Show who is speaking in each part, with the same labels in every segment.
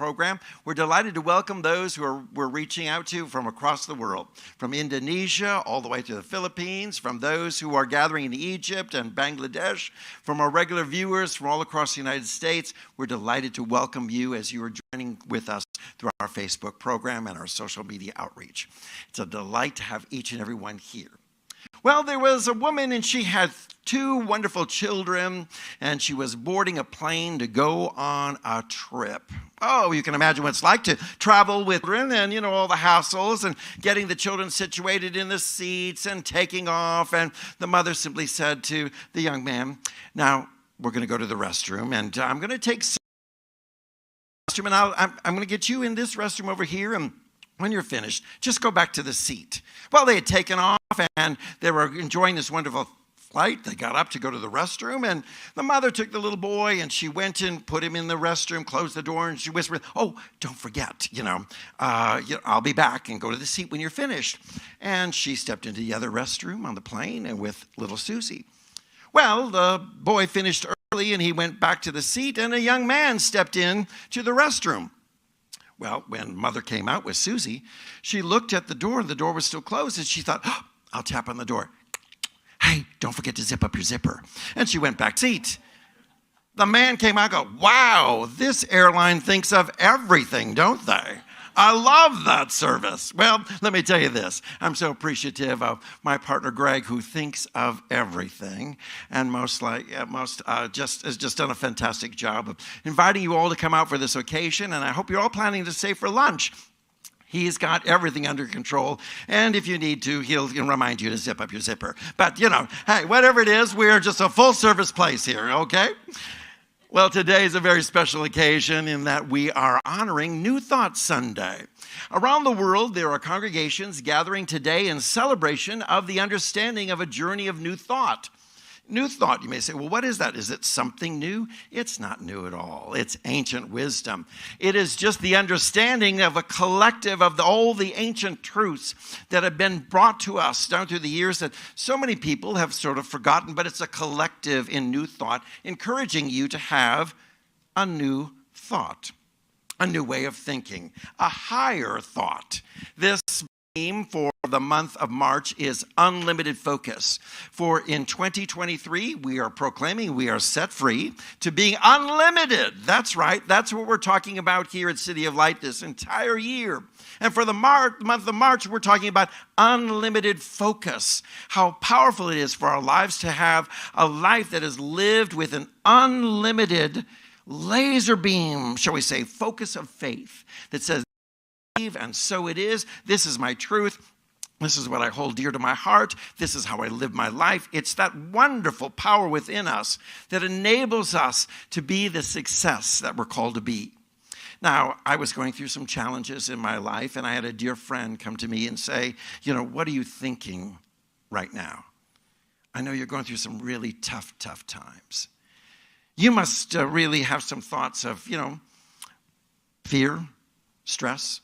Speaker 1: program. We're delighted to welcome those we're reaching out to from across the world, from Indonesia all the way to the Philippines, from those who are gathering in Egypt and Bangladesh, from our regular viewers from all across the United States. We're delighted to welcome you as you are joining with us through our Facebook program and our social media outreach. It's a delight to have each and every one here. Well, there was a woman and she had 2 wonderful children, and she was boarding a plane to go on a trip. Oh, you can imagine what it's like to travel with children and, all the hassles and getting the children situated in the seats and taking off. And the mother simply said to the young man, "Now, we're going to go to the restroom, and I'm going to take some restroom, and I'm going to get you in this restroom over here, and when you're finished, just go back to the seat." Well, they had taken off, and they were enjoying this wonderful flight. They got up to go to the restroom, and the mother took the little boy, and she went and put him in the restroom, closed the door, and she whispered, "Oh, don't forget, I'll be back, and go to the seat when you're finished." And she stepped into the other restroom on the plane and with little Susie. Well, the boy finished early, and he went back to the seat, and a young man stepped in to the restroom. Well, when mother came out with Susie, she looked at the door, and the door was still closed, and she thought, "Oh, I'll tap on the door. Hey, don't forget to zip up your zipper." And she went back to the seat. The man came out and go, "Wow, this airline thinks of everything, don't they? I love that service." Well, let me tell you this. I'm so appreciative of my partner, Greg, who thinks of everything and has just done a fantastic job of inviting you all to come out for this occasion. And I hope you're all planning to stay for lunch. He's got everything under control. And if you need to, he'll remind you to zip up your zipper. But, hey, whatever it is, we're just a full-service place here, okay? Well, today is a very special occasion in that we are honoring New Thought Sunday. Around the world, there are congregations gathering today in celebration of the understanding of a journey of new thought. New thought, you may say, well, what is that? Is it something new? It's not new at all. It's ancient wisdom. It is just the understanding of a collective of all the ancient truths that have been brought to us down through the years that so many people have sort of forgotten, but it's a collective in new thought, encouraging you to have a new thought, a new way of thinking, a higher thought. This theme for the month of March is unlimited focus. For in 2023, we are proclaiming we are set free to being unlimited. That's right. That's what we're talking about here at City of Light this entire year. And for the month of March, we're talking about unlimited focus. How powerful it is for our lives to have a life that is lived with an unlimited laser beam, shall we say, focus of faith that says, and so it is. This is my truth. This is what I hold dear to my heart. This is how I live my life. It's that wonderful power within us that enables us to be the success that we're called to be. Now, I was going through some challenges in my life, and I had a dear friend come to me and say, "What are you thinking right now? I know you're going through some really tough times. You must really have some thoughts of, fear, stress,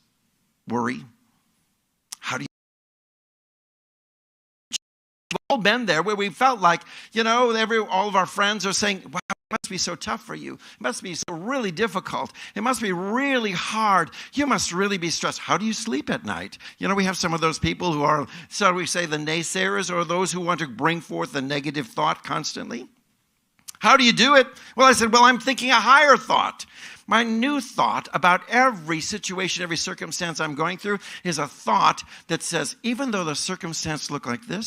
Speaker 1: worry. How do you..." We've all been there where we felt like, all of our friends are saying, "Wow, it must be so tough for you. It must be so really difficult. It must be really hard. You must really be stressed. How do you sleep at night?" We have some of those people who are, so we say, the naysayers, or those who want to bring forth the negative thought constantly. How do you do it? Well, I said, I'm thinking a higher thought. My new thought about every situation, every circumstance I'm going through is a thought that says, even though the circumstance look like this,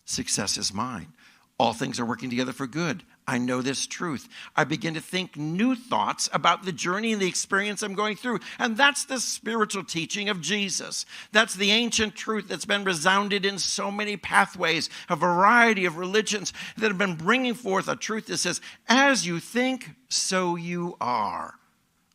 Speaker 1: success is mine. All things are working together for good. I know this truth. I begin to think new thoughts about the journey and the experience I'm going through. And that's the spiritual teaching of Jesus. That's the ancient truth that's been resounded in so many pathways, a variety of religions that have been bringing forth a truth that says, as you think, so you are.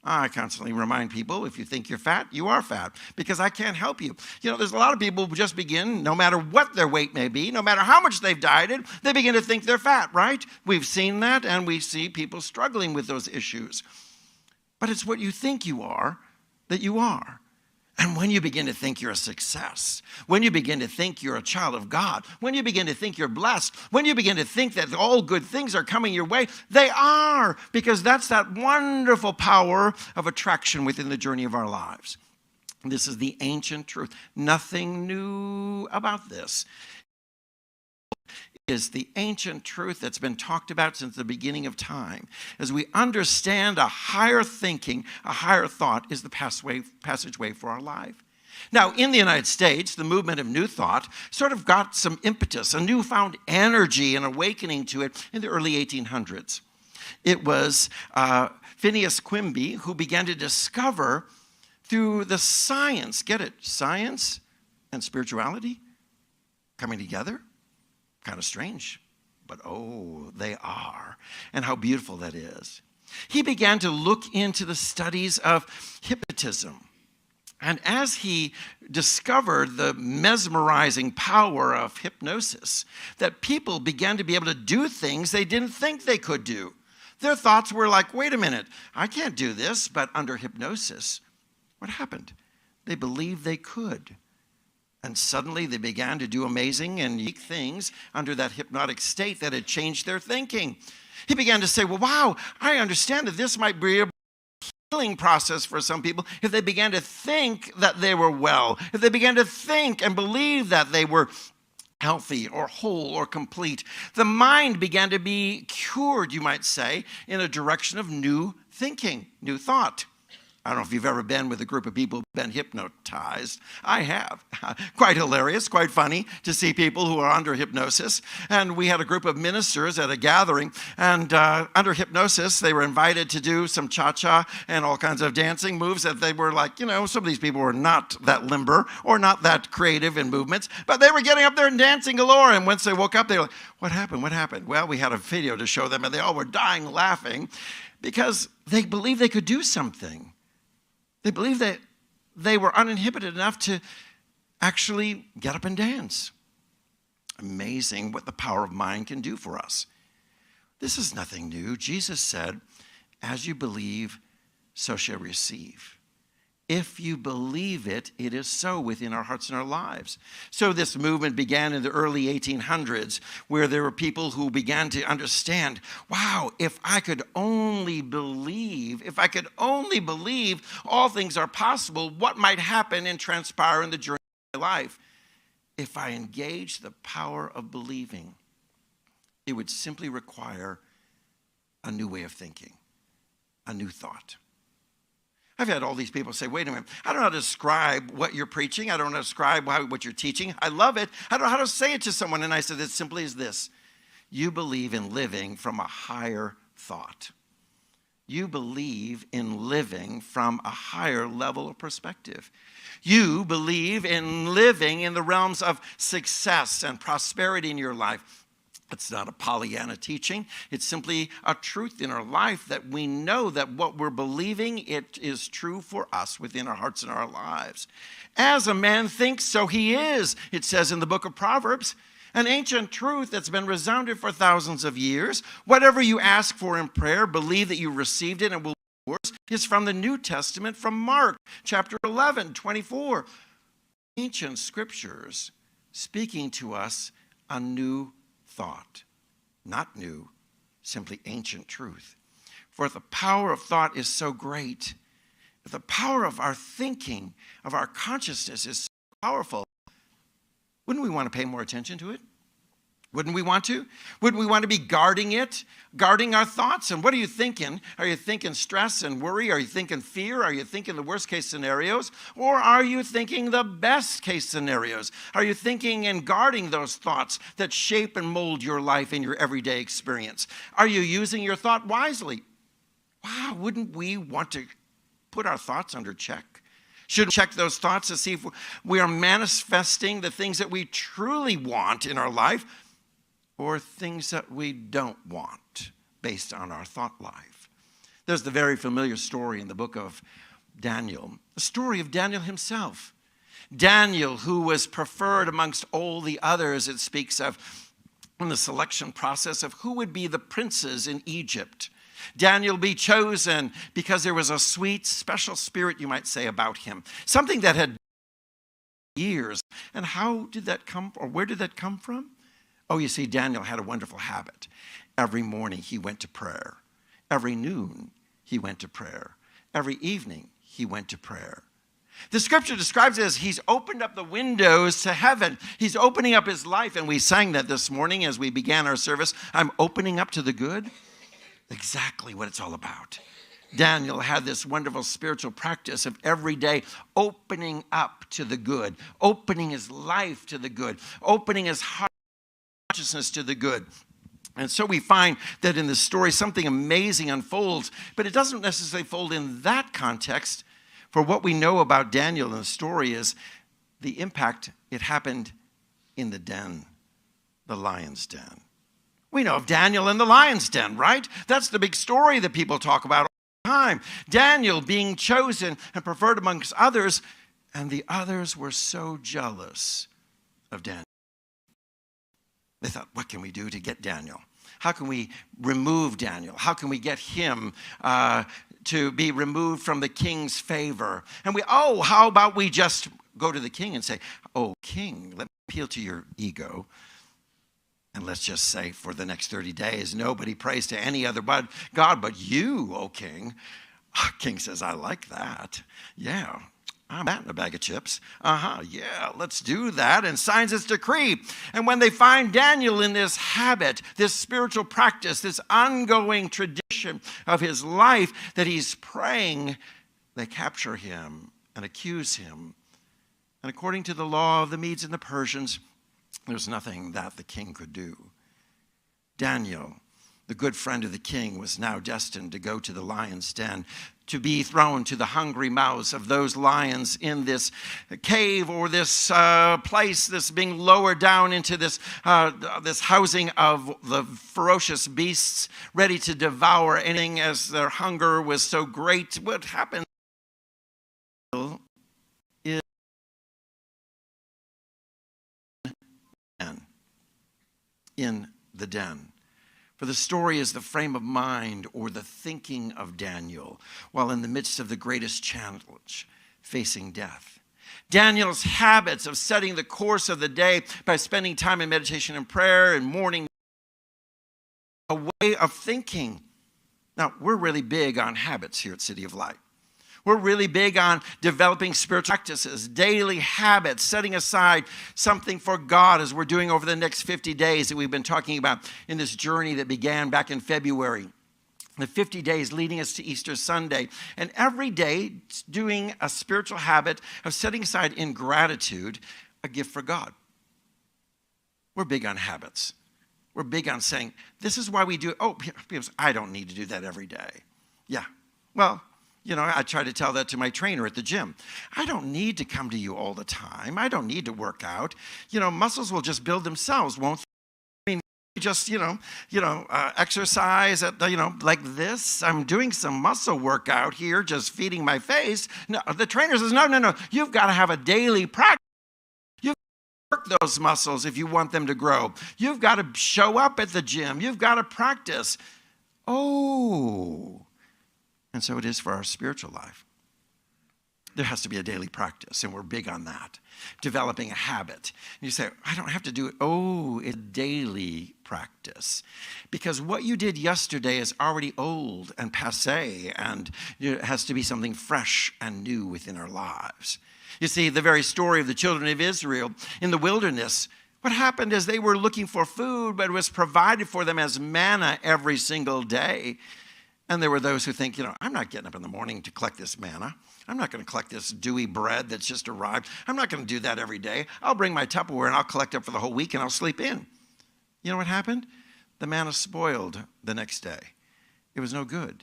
Speaker 1: I constantly remind people, if you think you're fat, you are fat, because I can't help you. There's a lot of people who just begin, no matter what their weight may be, no matter how much they've dieted, they begin to think they're fat, right? We've seen that, and we see people struggling with those issues. But it's what you think you are that you are. And when you begin to think you're a success, when you begin to think you're a child of God, when you begin to think you're blessed, when you begin to think that all good things are coming your way, they are, because that's that wonderful power of attraction within the journey of our lives. This is the ancient truth. Nothing new about this. Is the ancient truth that's been talked about since the beginning of time. As we understand a higher thinking, a higher thought is the passageway for our life. Now, in the United States, the movement of New Thought sort of got some impetus, a newfound energy and awakening to it in the early 1800s. It was Phineas Quimby who began to discover through the science, get it, science and spirituality coming together. Kind of strange, but oh, they are. And how beautiful that is. He began to look into the studies of hypnotism. And as he discovered the mesmerizing power of hypnosis, that people began to be able to do things they didn't think they could do. Their thoughts were like, wait a minute, I can't do this. But under hypnosis, what happened? They believed they could. And suddenly they began to do amazing and unique things under that hypnotic state that had changed their thinking. He began to say, well, wow, I understand that this might be a healing process for some people if they began to think that they were well, if they began to think and believe that they were healthy or whole or complete. The mind began to be cured, you might say, in a direction of new thinking, new thought. I don't know if you've ever been with a group of people who've been hypnotized. I have. Quite hilarious, quite funny to see people who are under hypnosis. And we had a group of ministers at a gathering, and under hypnosis, they were invited to do some cha-cha and all kinds of dancing moves that they were like, some of these people were not that limber or not that creative in movements, but they were getting up there and dancing galore. And once they woke up, they were like, what happened? What happened? Well, we had a video to show them, and they all were dying laughing because they believed they could do something. They believed that they were uninhibited enough to actually get up and dance. Amazing what the power of mind can do for us. This is nothing new. Jesus said, as you believe, so shall you receive. If you believe it, it is so within our hearts and our lives. So this movement began in the early 1800s, where there were people who began to understand, wow, if I could only believe, all things are possible, what might happen and transpire in the journey of my life? If I engage the power of believing, it would simply require a new way of thinking, a new thought. I've had all these people say, wait a minute, I don't know how to describe what you're preaching. I don't know how to describe what you're teaching. I love it. I don't know how to say it to someone. And I said, it's simply as this. You believe in living from a higher thought. You believe in living from a higher level of perspective. You believe in living in the realms of success and prosperity in your life. It's not a Pollyanna teaching. It's simply a truth in our life that we know that what we're believing, it is true for us within our hearts and our lives. As a man thinks, so he is, it says in the book of Proverbs, an ancient truth that's been resounded for thousands of years. Whatever you ask for in prayer, believe that you received it and will be yours, is from the New Testament, from Mark chapter 11, 24. Ancient scriptures speaking to us a new thought, not new, simply ancient truth. For if the power of thought is so great, if the power of our thinking, of our consciousness is so powerful, wouldn't we want to pay more attention to it? Wouldn't we want to? Wouldn't we want to be guarding it, guarding our thoughts? And what are you thinking? Are you thinking stress and worry? Are you thinking fear? Are you thinking the worst case scenarios? Or are you thinking the best case scenarios? Are you thinking and guarding those thoughts that shape and mold your life and your everyday experience? Are you using your thought wisely? Wow, wouldn't we want to put our thoughts under check? Should we check those thoughts to see if we are manifesting the things that we truly want in our life, or things that we don't want based on our thought life? There's the very familiar story in the book of Daniel, the story of Daniel himself. Daniel, who was preferred amongst all the others, it speaks of in the selection process of who would be the princes in Egypt. Daniel be chosen because there was a sweet, special spirit, you might say, about him. Something that had years. And how did that come, or where did that come from? Oh, you see, Daniel had a wonderful habit. Every morning he went to prayer. Every noon he went to prayer. Every evening he went to prayer. The scripture describes it as he's opened up the windows to heaven. He's opening up his life, and we sang that this morning as we began our service. I'm opening up to the good. Exactly what it's all about. Daniel had this wonderful spiritual practice of every day opening up to the good, opening his life to the good, opening his heart consciousness to the good. And so we find that in the story something amazing unfolds, but it doesn't necessarily fold in that context. For what we know about Daniel in the story is the impact, it happened in the den, the lion's den. We know of Daniel in the lion's den, right? That's the big story that people talk about all the time. Daniel being chosen and preferred amongst others, and the others were so jealous of Daniel. They thought, what can we do to get Daniel? How can we remove Daniel? How can we get him to be removed from the king's favor? And how about we just go to the king and say, oh, king, let me appeal to your ego. And let's just say for the next 30 days, nobody prays to any other God but you, O king. King says, I like that. Yeah, I'm that in a bag of chips. Yeah, let's do that. And signs his decree. And when they find Daniel in this habit, this spiritual practice, this ongoing tradition of his life that he's praying, they capture him and accuse him. And according to the law of the Medes and the Persians, there's nothing that the king could do. Daniel, the good friend of the king, was now destined to go to the lion's den, to be thrown to the hungry mouths of those lions in this cave or this place, this being lowered down into this housing of the ferocious beasts, ready to devour anything as their hunger was so great. What happened is in the den. For the story is the frame of mind or the thinking of Daniel while in the midst of the greatest challenge, facing death. Daniel's habits of setting the course of the day by spending time in meditation and prayer and mourning, a way of thinking. Now, we're really big on habits here at City of Light. We're really big on developing spiritual practices, daily habits, setting aside something for God as we're doing over the next 50 days that we've been talking about in this journey that began back in February. The 50 days leading us to Easter Sunday. And every day doing a spiritual habit of setting aside in gratitude a gift for God. We're big on habits. We're big on saying, this is why we do it. Oh, people say, I don't need to do that every day. Yeah, well, I try to tell that to my trainer at the gym. I don't need to come to you all the time. I don't need to work out. Muscles will just build themselves, won't they? I mean, just, exercise at, like this. I'm doing some muscle workout here, just feeding my face. No, the trainer says, no. You've got to have a daily practice. You've got to work those muscles if you want them to grow. You've got to show up at the gym. You've got to practice. Oh. And so it is for our spiritual life. There has to be a daily practice, and we're big on that. Developing a habit. And you say, I don't have to do it. Oh, it's daily practice. Because what you did yesterday is already old and passé, and it has to be something fresh and new within our lives. You see, the very story of the children of Israel in the wilderness, what happened is they were looking for food, but it was provided for them as manna every single day. And there were those who think, I'm not getting up in the morning to collect this manna. I'm not going to collect this dewy bread that's just arrived. I'm not going to do that every day. I'll bring my Tupperware and I'll collect it for the whole week and I'll sleep in. You know what happened? The manna spoiled the next day. It was no good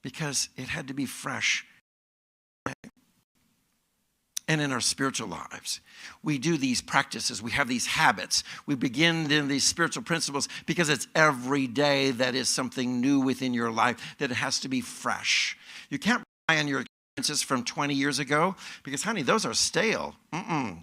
Speaker 1: because it had to be fresh. And in our spiritual lives, we do these practices. We have these habits. We begin in these spiritual principles because it's every day that is something new within your life, that it has to be fresh. You can't rely on your from 20 years ago, because honey, those are stale.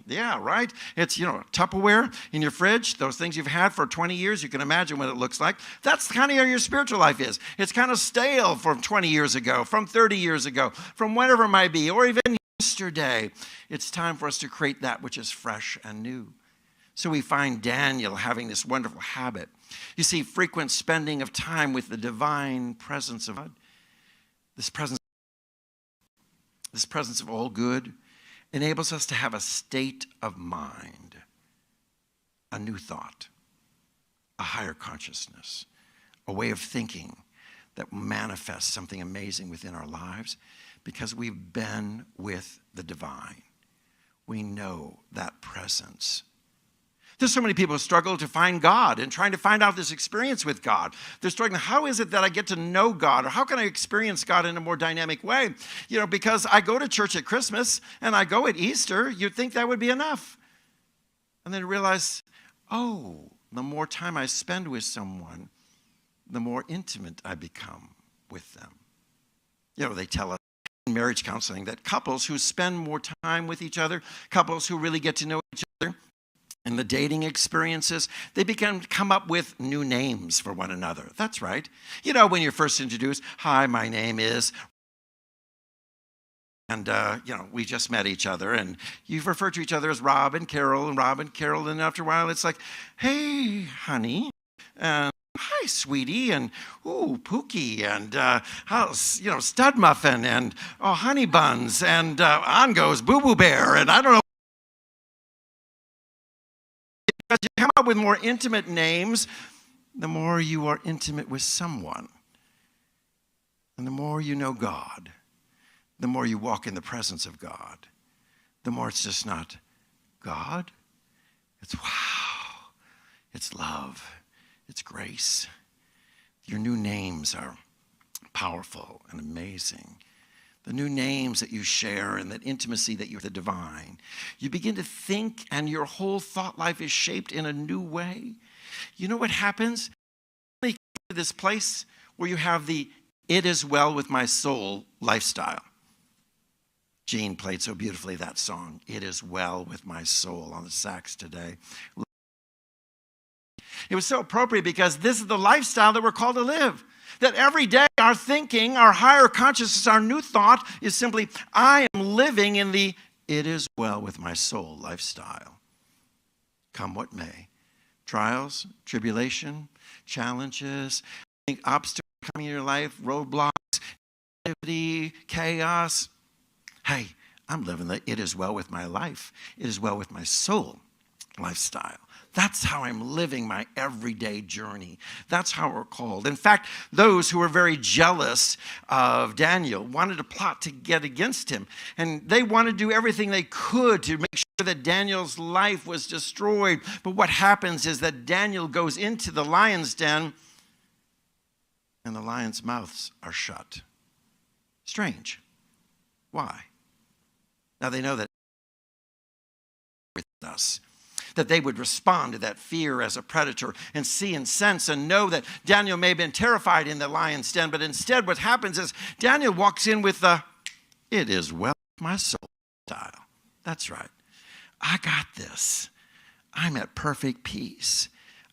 Speaker 1: Yeah, right? It's, Tupperware in your fridge, those things you've had for 20 years, you can imagine what it looks like. That's kind of how your spiritual life is. It's kind of stale from 20 years ago, from 30 years ago, from whatever it might be, or even yesterday. It's time for us to create that which is fresh and new. So we find Daniel having this wonderful habit. You see, frequent spending of time with the divine presence of God, this presence of all good, enables us to have a state of mind, a new thought, a higher consciousness, a way of thinking that will manifest something amazing within our lives because we've been with the divine. We know that presence. There's so many people who struggle to find God and trying to find out this experience with God. They're struggling, how is it that I get to know God? Or how can I experience God in a more dynamic way? Because I go to church at Christmas and I go at Easter, you'd think that would be enough. And then realize, the more time I spend with someone, the more intimate I become with them. They tell us in marriage counseling that couples who spend more time with each other, couples who really get to know each other, in the dating experiences, they begin to come up with new names for one another. That's right. When you're first introduced, hi, my name is, and, we just met each other, and you've referred to each other as Rob and Carol, and after a while, it's like, hey, honey, and hi, sweetie, and Pookie, and Stud Muffin, and Honey Buns, and on goes Boo Boo Bear, and I don't know. As you come up with more intimate names, the more you are intimate with someone. And the more you know God, the more you walk in the presence of God, the more it's just not God. It's wow. It's love. It's grace. Your new names are powerful and amazing. The new names that you share and that intimacy that you're the divine. You begin to think and your whole thought life is shaped in a new way. You know what happens? You come to this place where you have the "it is well with my soul" lifestyle. Gene played so beautifully that song, "It is well with my soul," on the sax today. It was so appropriate because this is the lifestyle that we're called to live. That every day our thinking, our higher consciousness, our new thought is simply, I am living in the "it is well with my soul" lifestyle. Come what may. Trials, tribulation, challenges, obstacles coming in your life, roadblocks, negativity, chaos. Hey, I'm living the "it is well with my life, it is well with my soul" lifestyle. That's how I'm living my everyday journey. That's how we're called. In fact, those who were very jealous of Daniel wanted to plot to get against him. And they wanted to do everything they could to make sure that Daniel's life was destroyed. But what happens is that Daniel goes into the lion's den and the lion's mouths are shut. Strange. Why? Now they know that with us. That they would respond to that fear as a predator and see and sense and know that Daniel may have been terrified in the lion's den, but instead what happens is Daniel walks in with the "it is well with my soul" style. That's right. I got this. I'm at perfect peace.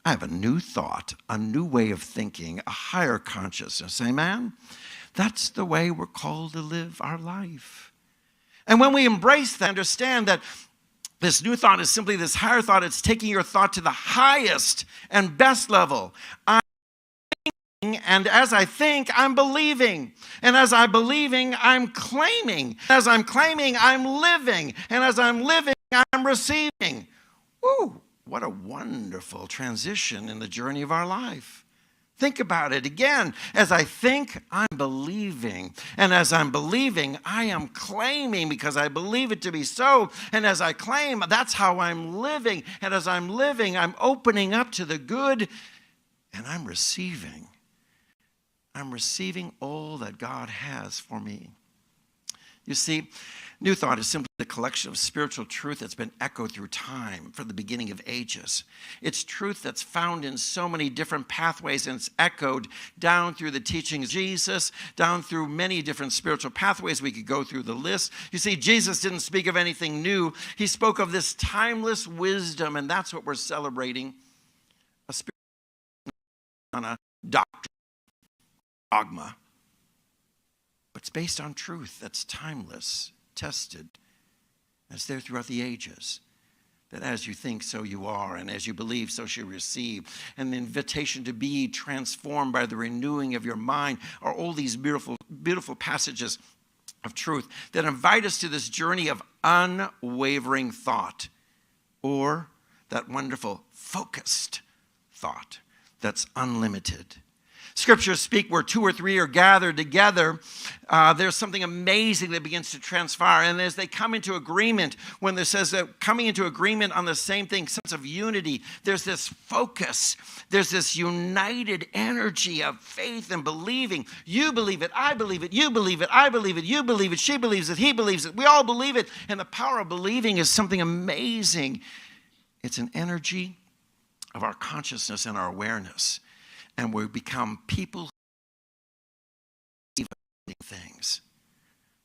Speaker 1: I have a new thought, a new way of thinking, a higher consciousness. Amen? That's the way we're called to live our life. And when we embrace that, understand that this new thought is simply this higher thought. It's taking your thought to the highest and best level. I'm thinking, and as I think, I'm believing. And as I'm believing, I'm claiming. As I'm claiming, I'm living. And as I'm living, I'm receiving. Woo, what a wonderful transition in the journey of our life. Think about it again. As I think, I'm believing. And as I'm believing, I am claiming because I believe it to be so. And as I claim, that's how I'm living. And as I'm living, I'm opening up to the good and I'm receiving. I'm receiving all that God has for me. You see, New Thought is simply a collection of spiritual truth that's been echoed through time from the beginning of ages. It's truth that's found in so many different pathways, and it's echoed down through the teachings of Jesus, down through many different spiritual pathways. We could go through the list. You see, Jesus didn't speak of anything new. He spoke of this timeless wisdom, and that's what we're celebrating. A spirit on a doctrine, dogma. But it's based on truth that's timeless, tested, as there throughout the ages. That as you think, so you are, and as you believe, so shall you receive. And the invitation to be transformed by the renewing of your mind are all these beautiful, beautiful passages of truth that invite us to this journey of unwavering thought, or that wonderful focused thought that's unlimited. Scriptures speak where two or three are gathered together. There's something amazing that begins to transpire. And as they come into agreement, when there says that coming into agreement on the same thing, sense of unity, there's this focus. There's this united energy of faith and believing. You believe it, I believe it, you believe it, I believe it, you believe it, she believes it, he believes it. We all believe it. And the power of believing is something amazing. It's an energy of our consciousness and our awareness. And we become people who believe things.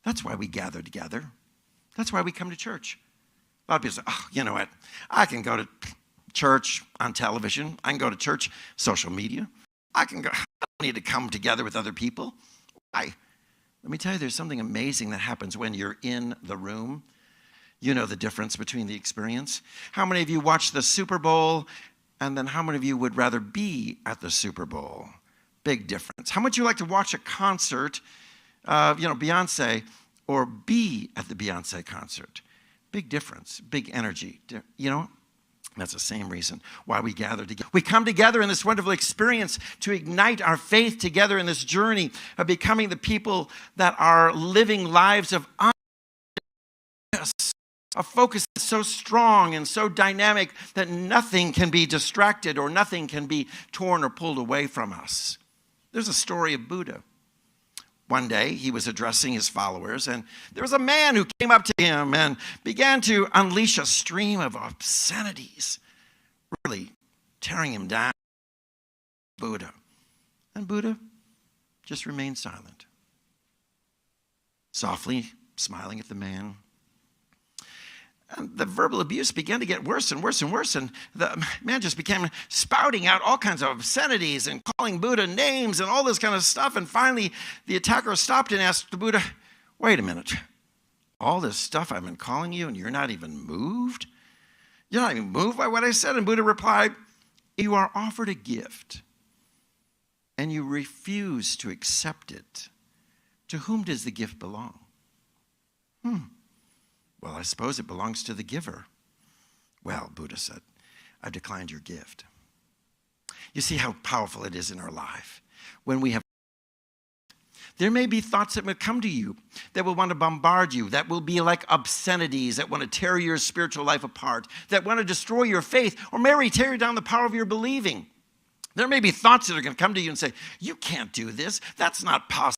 Speaker 1: That's why we gather together. That's why we come to church. A lot of people say, oh, you know what? I can go to church on television. I can go to church social media. I don't need to come together with other people. Why? Let me tell you, there's something amazing that happens when you're in the room. You know the difference between the experience. How many of you watch the Super Bowl? And then how many of you would rather be at the Super Bowl? Big difference. How much you like to watch a concert, Beyonce, or be at the Beyonce concert? Big difference, big energy. That's the same reason why we gather together. We come together in this wonderful experience to ignite our faith together in this journey of becoming the people that are living lives of a focus that's so strong and so dynamic that nothing can be distracted or nothing can be torn or pulled away from us. There's a story of Buddha. One day, he was addressing his followers, and there was a man who came up to him and began to unleash a stream of obscenities, really tearing him down. Buddha. And Buddha just remained silent, softly smiling at the man. And the verbal abuse began to get worse and worse and worse, and the man just became spouting out all kinds of obscenities and calling Buddha names and all this kind of stuff. And finally, the attacker stopped and asked the Buddha, wait a minute, all this stuff I've been calling you and you're not even moved? You're not even moved by what I said? And Buddha replied, you are offered a gift and you refuse to accept it. To whom does the gift belong? Well, I suppose it belongs to the giver. Well, Buddha said, I've declined your gift. You see how powerful it is in our life. When we have, there may be thoughts that will come to you that will want to bombard you, that will be like obscenities, that want to tear your spiritual life apart, that want to destroy your faith, or maybe tear down the power of your believing. There may be thoughts that are going to come to you and say, you can't do this. That's not possible.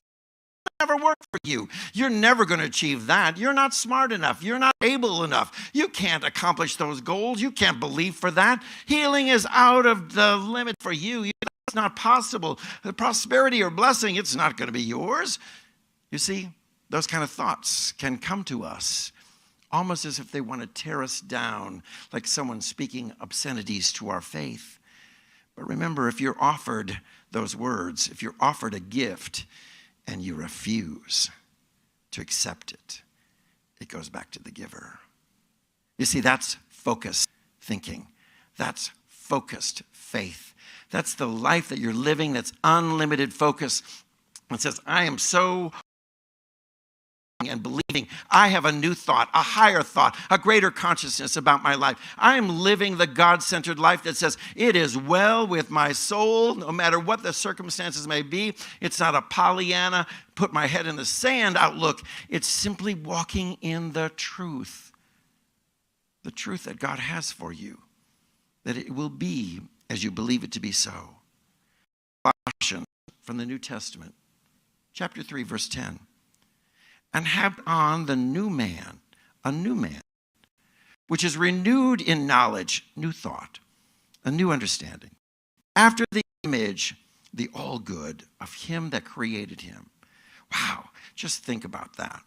Speaker 1: Never work for you. You're never going to achieve that. You're not smart enough. You're not able enough. You can't accomplish those goals. You can't believe for that. Healing is out of the limit for you. It's not possible. The prosperity or blessing, it's not going to be yours. You see, those kind of thoughts can come to us almost as if they want to tear us down, like someone speaking obscenities to our faith. But remember, if you're offered those words, if you're offered a gift, and you refuse to accept it, it goes back to the giver. You see, that's focused thinking. That's focused faith. That's the life that you're living, that's unlimited focus. It says, I am so and believing I have a new thought, a higher thought, a greater consciousness about my life. I am living the God-centered life that says, it is well with my soul, no matter what the circumstances may be. It's not a Pollyanna, put my head in the sand outlook. It's simply walking in the truth that God has for you, that it will be as you believe it to be so. Colossians from the New Testament, chapter 3, verse 10. and have on the new man, a new man, which is renewed in knowledge, new thought, a new understanding, after the image, the all good of him that created him. Wow, just think about that.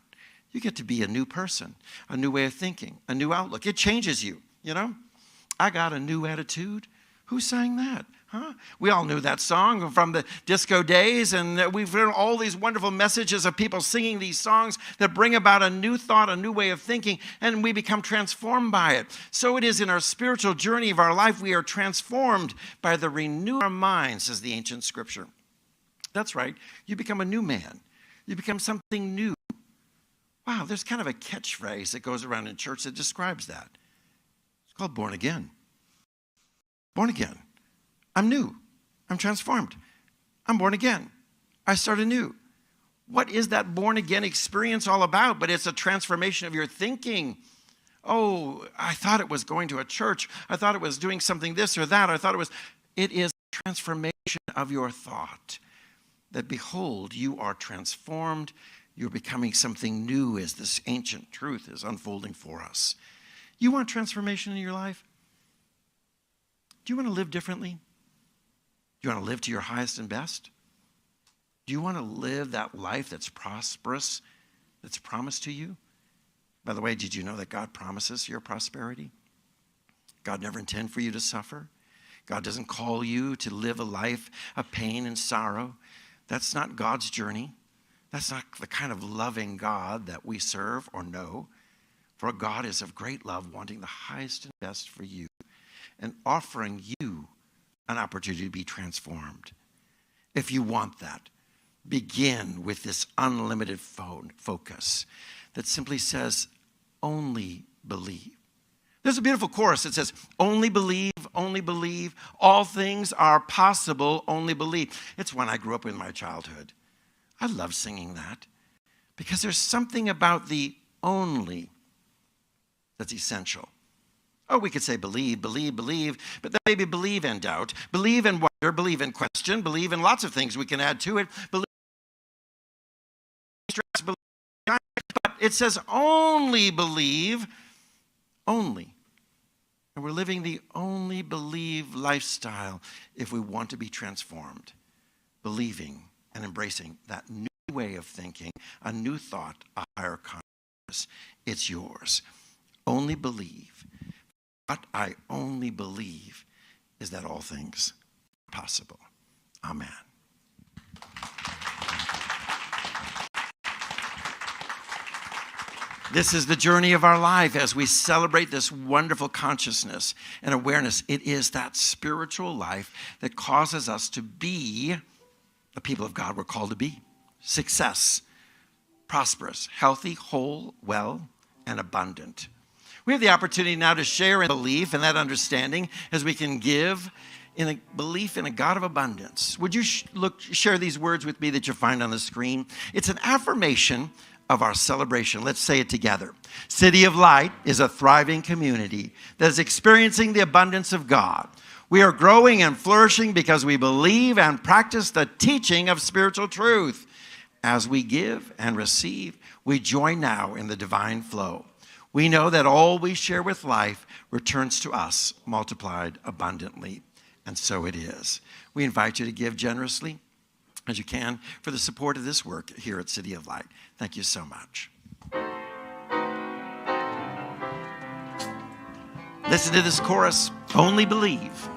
Speaker 1: You get to be a new person, a new way of thinking, a new outlook. It changes you, you know? I got a new attitude. Who sang that? Huh? We all knew that song from the disco days, and we've heard all these wonderful messages of people singing these songs that bring about a new thought, a new way of thinking, and we become transformed by it. So it is in our spiritual journey of our life, we are transformed by the renewal of our minds, says the ancient scripture. That's right. You become a new man. You become something new. Wow, there's kind of a catchphrase that goes around in church that describes that. It's called born again. Born again. I'm new. I'm transformed. I'm born again. I start anew. What is that born again experience all about? But it's a transformation of your thinking. Oh, I thought it was going to a church. I thought it was doing something this or that. It is a transformation of your thought. That behold, you are transformed. You're becoming something new as this ancient truth is unfolding for us. You want transformation in your life? Do you want to live differently? Do you want to live to your highest and best? Do you want to live that life that's prosperous, that's promised to you? By the way, did you know that God promises your prosperity? God never intended for you to suffer. God doesn't call you to live a life of pain and sorrow. That's not God's journey. That's not the kind of loving God that we serve or know. For God is of great love, wanting the highest and best for you and offering you an opportunity to be transformed. If you want that, begin with this unlimited focus that simply says, only believe. There's a beautiful chorus that says, only believe, all things are possible, only believe. It's one I grew up with in my childhood. I love singing that because there's something about the only that's essential. Oh, we could say believe, but then maybe believe and doubt, believe and wonder, believe and question, believe in lots of things we can add to it. Believe, stress, believe, but it says only believe, only. And we're living the only believe lifestyle if we want to be transformed. Believing and embracing that new way of thinking, a new thought, a higher consciousness. It's yours. Only believe. What I only believe is that all things are possible. Amen. This is the journey of our life as we celebrate this wonderful consciousness and awareness. It is that spiritual life that causes us to be the people of God we're called to be. Success, prosperous, healthy, whole, well, and abundant. We have the opportunity now to share in belief and that understanding as we can give in a belief in a God of abundance. Would you share these words with me that you find on the screen? It's an affirmation of our celebration. Let's say it together. City of Light is a thriving community that is experiencing the abundance of God. We are growing and flourishing because we believe and practice the teaching of spiritual truth. As we give and receive, we join now in the divine flow. We know that all we share with life returns to us multiplied abundantly, and so it is. We invite you to give generously as you can for the support of this work here at City of Light. Thank you so much. Listen to this chorus, only believe.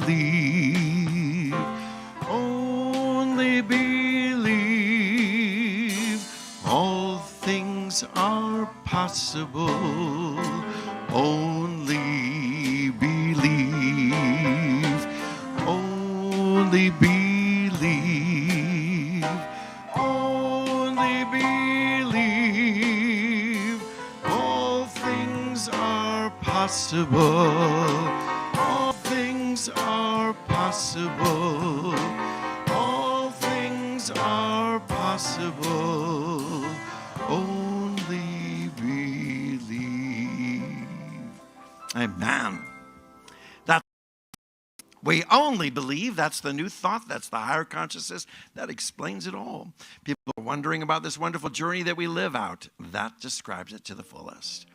Speaker 1: Believe, only believe, all things are possible, only only believe, only believe, only believe. All things are possible. All things are possible. All things are possible. Only believe. Amen. We only believe. That's the new thought. That's the higher consciousness. That explains it all. People are wondering about this wonderful journey that we live out. That describes it to the fullest.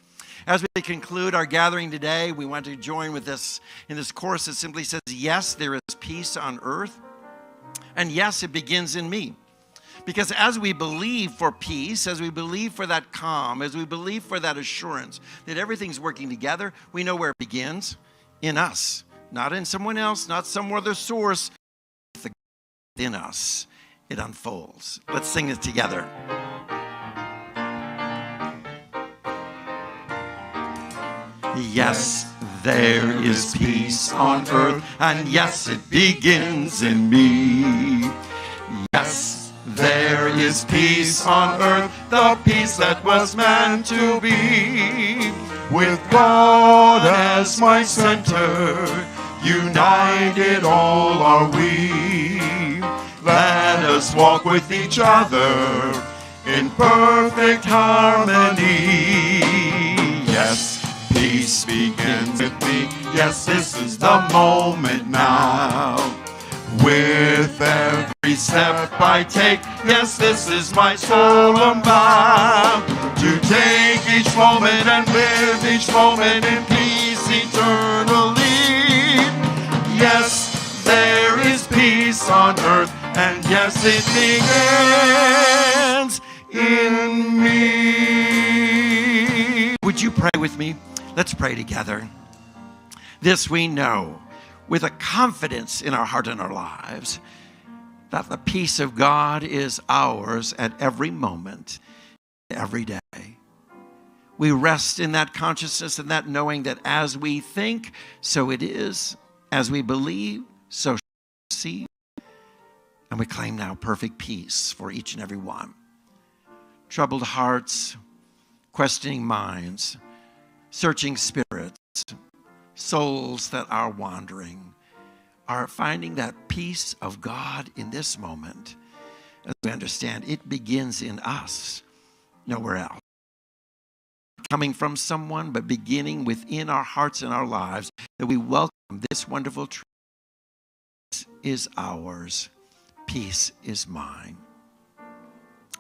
Speaker 1: As we conclude our gathering today, we want to join with this in this chorus that simply says, yes, there is peace on earth. And yes, it begins in me. Because as we believe for peace, as we believe for that calm, as we believe for that assurance that everything's working together, we know where it begins. In us. Not in someone else, not some other source. In us, it unfolds. Let's sing it together. Yes, there is peace on earth, and yes, it begins in me. Yes, there is peace on earth, the peace that was meant to be. With God as my center, united all are we. Let us walk with each other in perfect harmony. Yes, peace begins with me. Yes, this is the moment now. With every step I take, yes, this is my solemn vow. To take each moment and live each moment in peace eternally. Yes, there is peace on earth, and yes, it begins in me. Would you pray with me? Let's pray together. This we know with a confidence in our heart and our lives that the peace of God is ours at every moment, every day. We rest in that consciousness and that knowing that as we think, so it is. As we believe, so shall we see. And we claim now perfect peace for each and every one. Troubled hearts, questioning minds, searching spirits, souls that are wandering, are finding that peace of God in this moment. As we understand, it begins in us, nowhere else. Coming from someone, but beginning within our hearts and our lives, that we welcome this wonderful truth. Peace is ours. Peace is mine.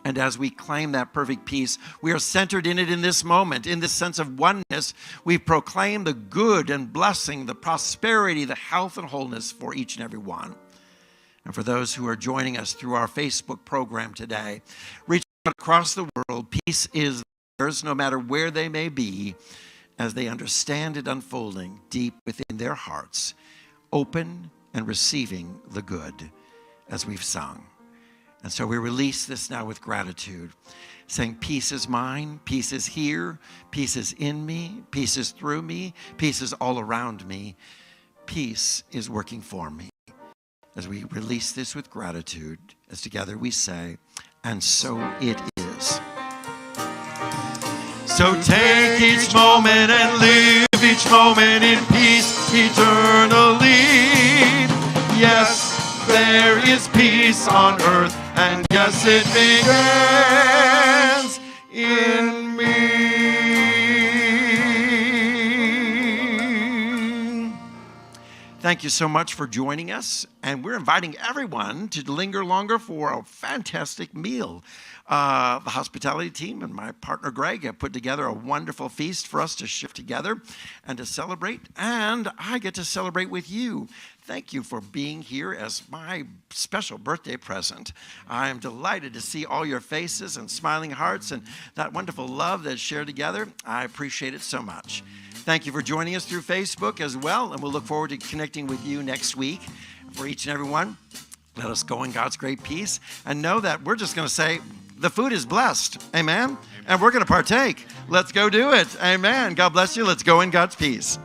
Speaker 1: And as we claim that perfect peace, we are centered in it in this moment, in this sense of oneness. We proclaim the good and blessing, the prosperity, the health and wholeness for each and every one. And for those who are joining us through our Facebook program today, reaching out across the world, peace is theirs no matter where they may be, as they understand it unfolding deep within their hearts, open and receiving the good as we've sung. And so we release this now with gratitude, saying peace is mine, peace is here, peace is in me, peace is through me, peace is all around me, peace is working for me. As we release this with gratitude, as together we say, and so it is. So take each moment and live each moment in peace eternally. Yes, there is peace on earth, and yes, it begins in me. Thank you so much for joining us, and we're inviting everyone to linger longer for a fantastic meal. The hospitality team and my partner Greg have put together a wonderful feast for us to share together and to celebrate, and I get to celebrate with you. Thank you for being here as my special birthday present. I am delighted to see all your faces and smiling hearts and that wonderful love that's shared together. I appreciate it so much. Thank you for joining us through Facebook as well, and we'll look forward to connecting with you next week. For each and every one, let us go in God's great peace and know that we're just going to say, the food is blessed. Amen? and we're going to partake. Let's go do it. Amen. God bless you. Let's go in God's peace.